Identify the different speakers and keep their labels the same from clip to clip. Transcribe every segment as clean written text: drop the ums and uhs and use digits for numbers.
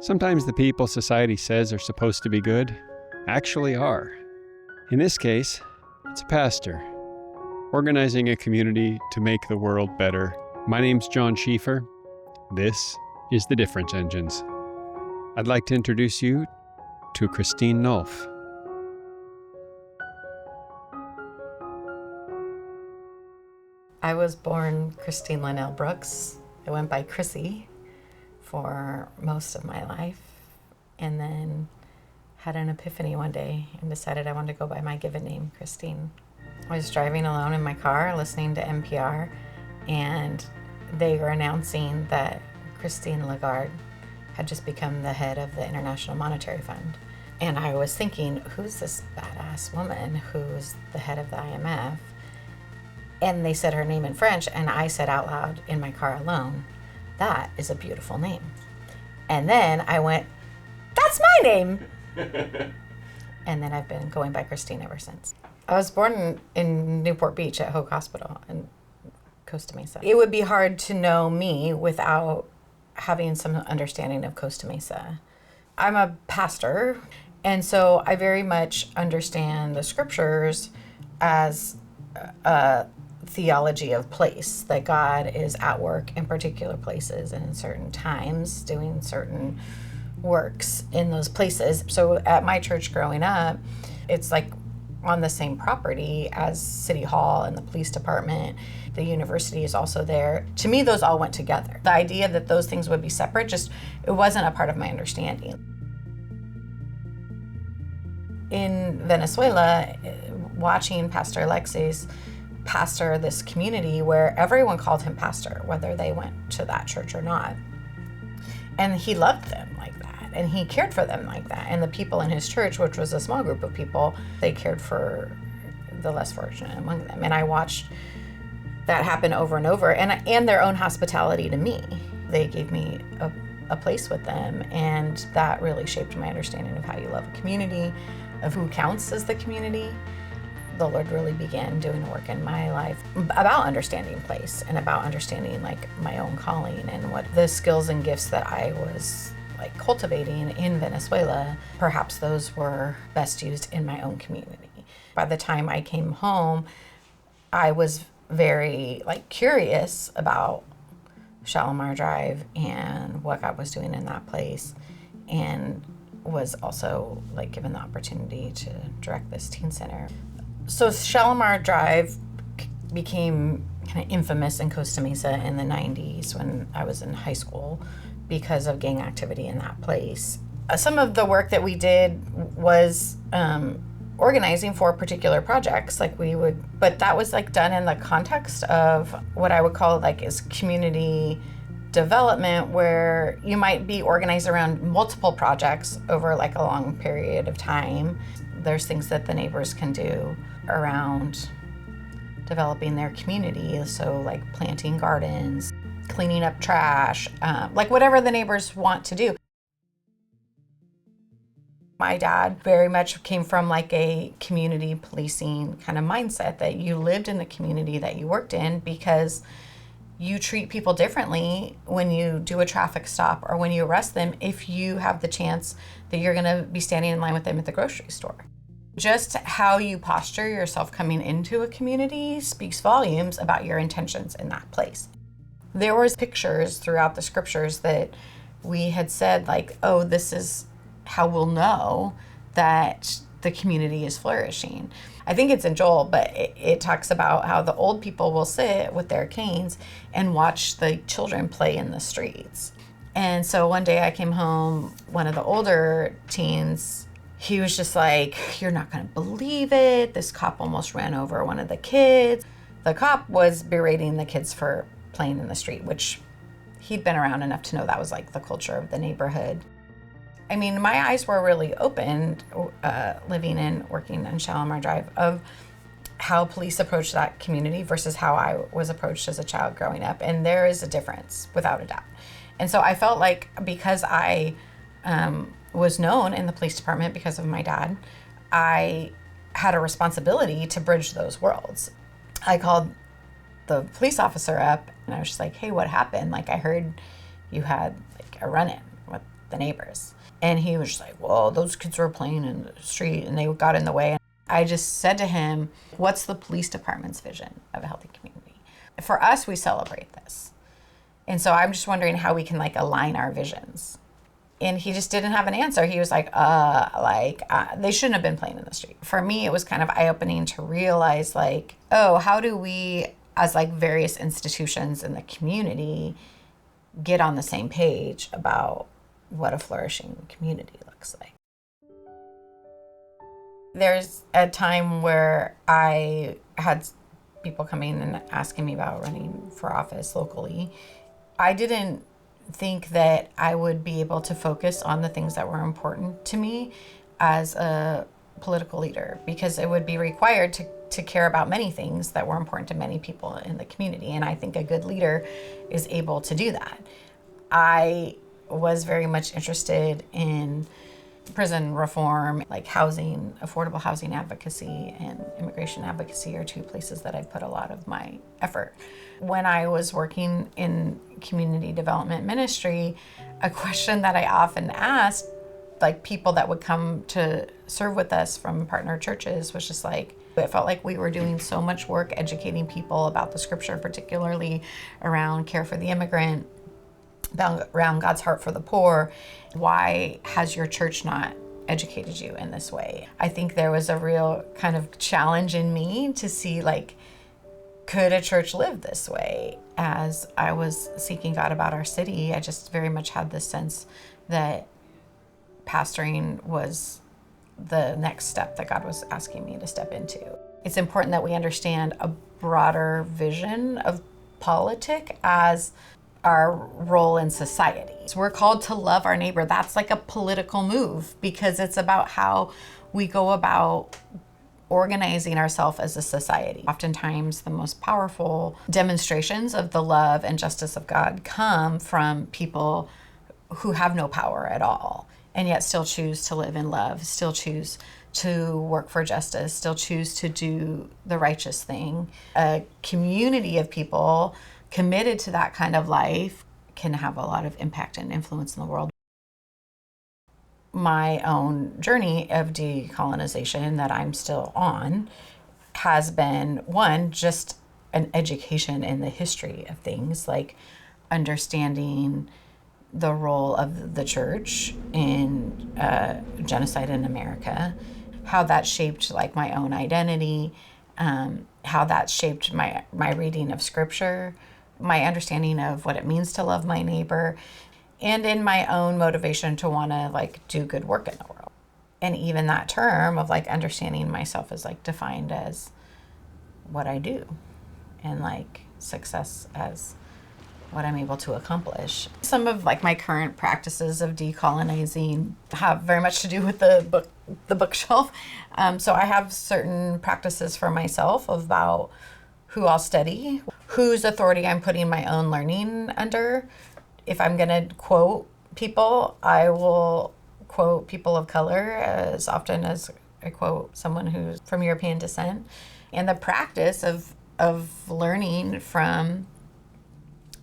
Speaker 1: Sometimes the people society says are supposed to be good actually are. In this case, it's a pastor organizing a community to make the world better. My name's John Schieffer. This is The Difference Engines. I'd like to introduce you to Christine Nolf.
Speaker 2: I was born Christine Linnell Brooks. I went by Chrissy for most of my life, and then had an epiphany one day and decided I wanted to go by my given name, Christine. I was driving alone in my car listening to NPR, and they were announcing that Christine Lagarde had just become the head of the International Monetary Fund. And I was thinking, who's this badass woman who's the head of the IMF? And they said her name in French, and I said out loud in my car alone, that is a beautiful name. And then I went, that's my name! And then I've been going by Christine ever since. I was born in Newport Beach at Hoag Hospital in Costa Mesa. It would be hard to know me without having some understanding of Costa Mesa. I'm a pastor, and so I very much understand the scriptures as a theology of place, that God is at work in particular places and in certain times doing certain works in those places. So at my church growing up, it's like on the same property as City Hall and the police department. The university is also there. To me, those all went together. The idea that those things would be separate, it wasn't a part of my understanding. In Venezuela, watching Pastor Alexis pastor this community where everyone called him pastor, whether they went to that church or not. And he loved them like that, and he cared for them like that. And the people in his church, which was a small group of people, they cared for the less fortunate among them. And I watched that happen over and over, and their own hospitality to me. They gave me a place with them, and that really shaped my understanding of how you love a community, of who counts as the community. The Lord really began doing a work in my life about understanding place and about understanding like my own calling and what the skills and gifts that I was like cultivating in Venezuela, perhaps those were best used in my own community. By the time I came home, I was very curious about Shalimar Drive and what God was doing in that place, and was also given the opportunity to direct this teen center. So Shalimar Drive became kind of infamous in Costa Mesa in the 90s when I was in high school because of gang activity in that place. Some of the work that we did was organizing for particular projects, but that was done in the context of what I would call is community development, where you might be organized around multiple projects over a long period of time. There's things that the neighbors can do around developing their community, so planting gardens, cleaning up trash, whatever the neighbors want to do. My dad very much came from a community policing kind of mindset, that you lived in the community that you worked in because you treat people differently when you do a traffic stop or when you arrest them if you have the chance that you're going to be standing in line with them at the grocery store. Just how you posture yourself coming into a community speaks volumes about your intentions in that place. There was pictures throughout the scriptures that we had said oh, this is how we'll know that the community is flourishing. I think it's in Joel, but it talks about how the old people will sit with their canes and watch the children play in the streets. And so one day I came home, one of the older teens, he was just you're not gonna believe it. This cop almost ran over one of the kids. The cop was berating the kids for playing in the street, which he'd been around enough to know that was the culture of the neighborhood. I mean, my eyes were really opened living and working on Shalimar Drive of how police approach that community versus how I was approached as a child growing up. And there is a difference, without a doubt. And so I felt because I was known in the police department because of my dad, I had a responsibility to bridge those worlds. I called the police officer up and I was just hey, what happened? I heard you had a run-in. the neighbors. And he was just like, well, those kids were playing in the street and they got in the way. I just said to him, what's the police department's vision of a healthy community? For us, we celebrate this. And so I'm just wondering how we can like align our visions. And he just didn't have an answer. He was like, they shouldn't have been playing in the street. For me, it was kind of eye-opening to realize like, oh, how do we, as like various institutions in the community, get on the same page about what a flourishing community looks like? There's a time where I had people coming and asking me about running for office locally. I didn't think that I would be able to focus on the things that were important to me as a political leader, because it would be required to care about many things that were important to many people in the community. And I think a good leader is able to do that. I was very much interested in prison reform, like housing, affordable housing advocacy, and immigration advocacy are two places that I put a lot of my effort. When I was working in community development ministry, a question that I often asked, like people that would come to serve with us from partner churches, was just like, it felt like we were doing so much work educating people about the scripture, particularly around care for the immigrant, around God's heart for the poor. Why has your church not educated you in this way? I think there was a real kind of challenge in me to see like, could a church live this way? As I was seeking God about our city, I just very much had this sense that pastoring was the next step that God was asking me to step into. It's important that we understand a broader vision of politic as our role in society. So we're called to love our neighbor. That's like a political move, because it's about how we go about organizing ourselves as a society. Oftentimes the most powerful demonstrations of the love and justice of God come from people who have no power at all, and yet still choose to live in love, still choose to work for justice, still choose to do the righteous thing. A community of people committed to that kind of life can have a lot of impact and influence in the world. My own journey of decolonization that I'm still on has been, one, just an education in the history of things, like understanding the role of the church in genocide in America, how that shaped like my own identity, how that shaped my reading of scripture, my understanding of what it means to love my neighbor, and in my own motivation to want to like do good work in the world. And even that term of like understanding myself is like defined as what I do, and like success as what I'm able to accomplish. Some of like my current practices of decolonizing have very much to do with the bookshelf. So I have certain practices for myself about who I'll study, whose authority I'm putting my own learning under. If I'm gonna quote people, I will quote people of color as often as I quote someone who's from European descent. And the practice of learning from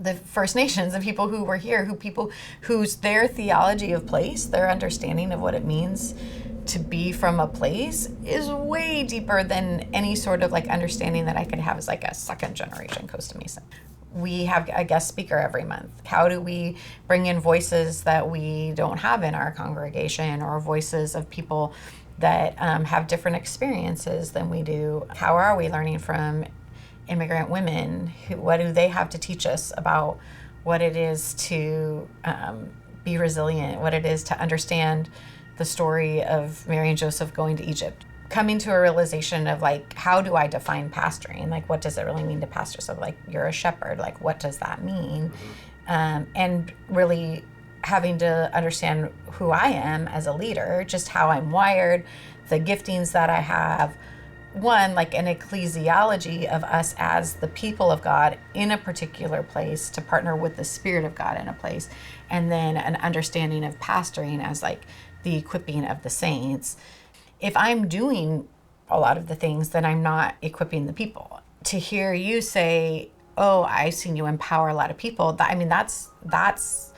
Speaker 2: the First Nations, the people who were here, whose their theology of place, their understanding of what it means to be from a place is way deeper than any sort of like understanding that I could have as like a second generation Costa Mesa. We have a guest speaker every month. How do we bring in voices that we don't have in our congregation, or voices of people that have different experiences than we do? How are we learning from immigrant women? What do they have to teach us about what it is to be resilient, what it is to understand the story of Mary and Joseph going to Egypt? Coming to a realization of like, how do I define pastoring? Like, what does it really mean to pastor? So like, you're a shepherd, like what does that mean? And really having to understand who I am as a leader, just how I'm wired, the giftings that I have. One, like an ecclesiology of us as the people of God in a particular place to partner with the Spirit of God in a place. And then an understanding of pastoring as like the equipping of the saints. If I'm doing a lot of the things, then I'm not equipping the people. To hear you say, oh, I've seen you empower a lot of people, that's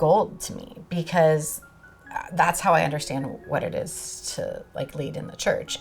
Speaker 2: gold to me, because that's how I understand what it is to like lead in the church.